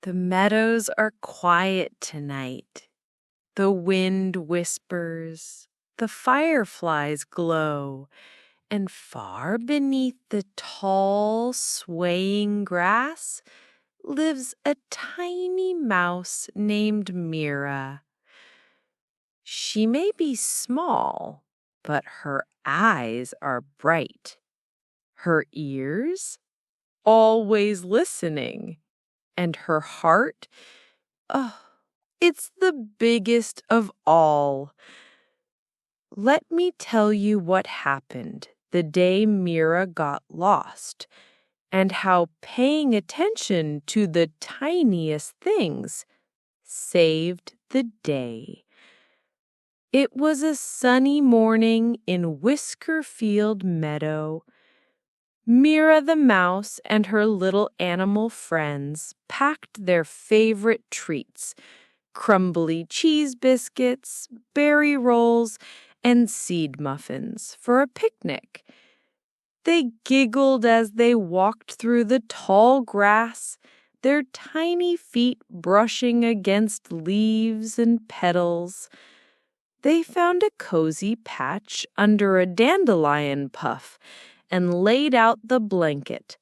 The meadows are quiet tonight. The wind whispers, the fireflies glow, and far beneath the tall, swaying grass lives a tiny mouse named Mira. She may be small, but her eyes are bright. Her ears, always listening, and her heart, oh, it's the biggest of all. Let me tell you what happened the day Mira got lost, and how paying attention to the tiniest things saved the day. It was a sunny morning in Whiskerfield Meadow. Mira the Mouse and her little animal friends packed their favorite treats, crumbly cheese biscuits, berry rolls, and seed muffins, for a picnic. They giggled as they walked through the tall grass, their tiny feet brushing against leaves and petals. They found a cozy patch under a dandelion puff and laid out the blanket.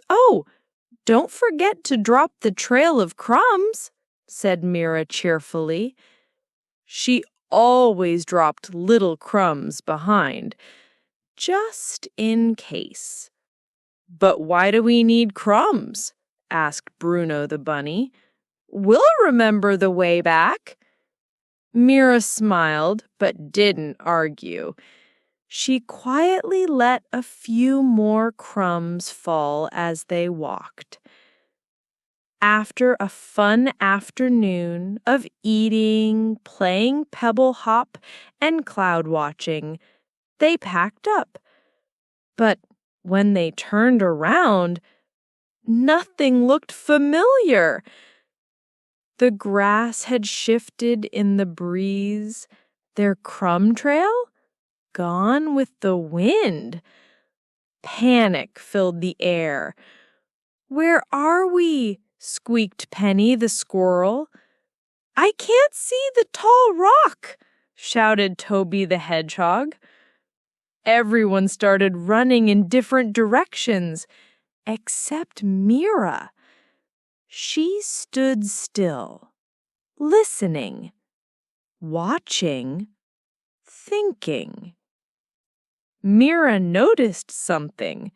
"Oh, don't forget to drop the trail of crumbs," said Mira cheerfully. She always dropped little crumbs behind, just in case. "But why do we need crumbs?" asked Bruno the bunny. "We'll remember the way back." Mira smiled, but didn't argue. She quietly let a few more crumbs fall as they walked. After a fun afternoon of eating, playing pebble hop, and cloud watching, they packed up. But when they turned around, nothing looked familiar. The grass had shifted in the breeze, their crumb trail gone with the wind. Panic filled the air. "Where are we?" squeaked Penny the squirrel. "I can't see the tall rock," shouted Toby the hedgehog. Everyone started running in different directions, except Mira. She stood still, listening, watching, thinking. Mira noticed something.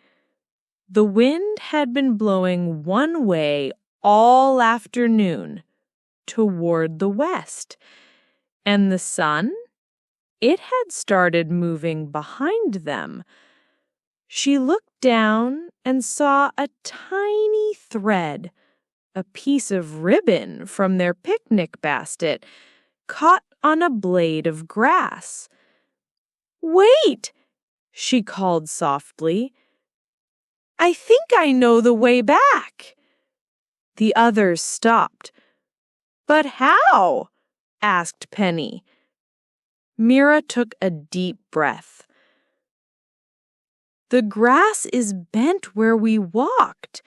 The wind had been blowing one way all afternoon, toward the west, and the sun, it had started moving behind them. She looked down and saw a tiny thread, a piece of ribbon from their picnic basket, caught on a blade of grass. "Wait!" she called softly. "I think I know the way back." The others stopped. "But how?" asked Penny. Mira took a deep breath. "The grass is bent where we walked,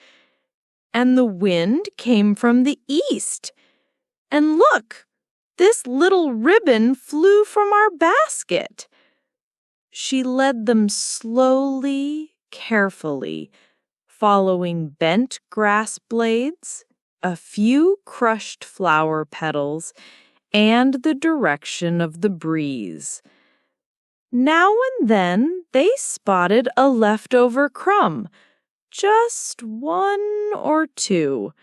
and the wind came from the east. And look, this little ribbon flew from our basket." She led them slowly, carefully, following bent grass blades, a few crushed flower petals, and the direction of the breeze. Now and then they spotted a leftover crumb, just one or two.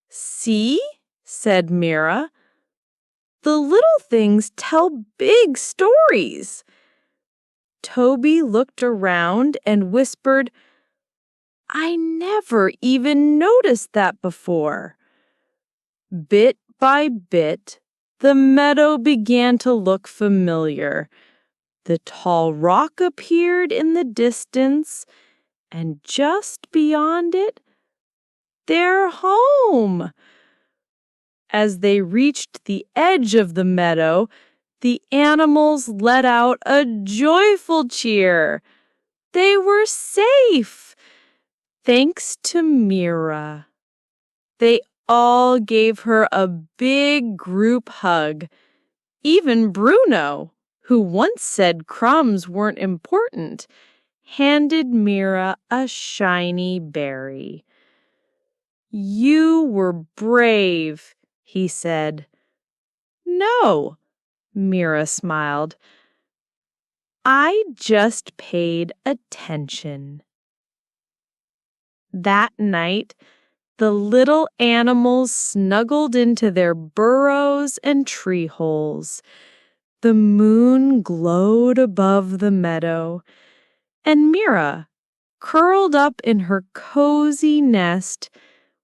"See?" said Mira. "The little things tell big stories." Toby looked around and whispered, "I never even noticed that before." Bit by bit, the meadow began to look familiar. The tall rock appeared in the distance, and just beyond it, their home. As they reached the edge of the meadow, the animals let out a joyful cheer. They were safe, thanks to Mira. They all gave her a big group hug. Even Bruno, who once said crumbs weren't important, handed Mira a shiny berry. "You were brave," he said. "No," Mira smiled. "I just paid attention." That night, the little animals snuggled into their burrows and tree holes. The moon glowed above the meadow, and Mira, curled up in her cozy nest,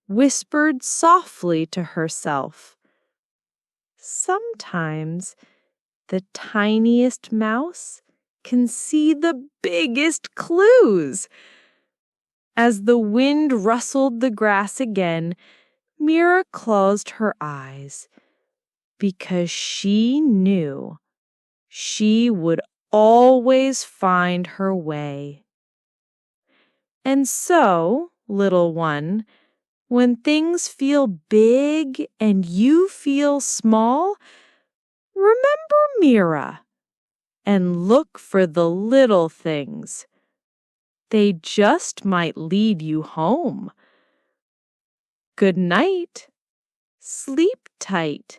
whispered softly to herself. Sometimes the tiniest mouse can see the biggest clues. As the wind rustled the grass again, Mira closed her eyes because she knew she would always find her way. And so, little one, when things feel big and you feel small, remember Mira and look for the little things. They just might lead you home. Good night. Sleep tight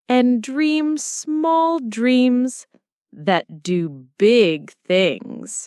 and dream small dreams that do big things.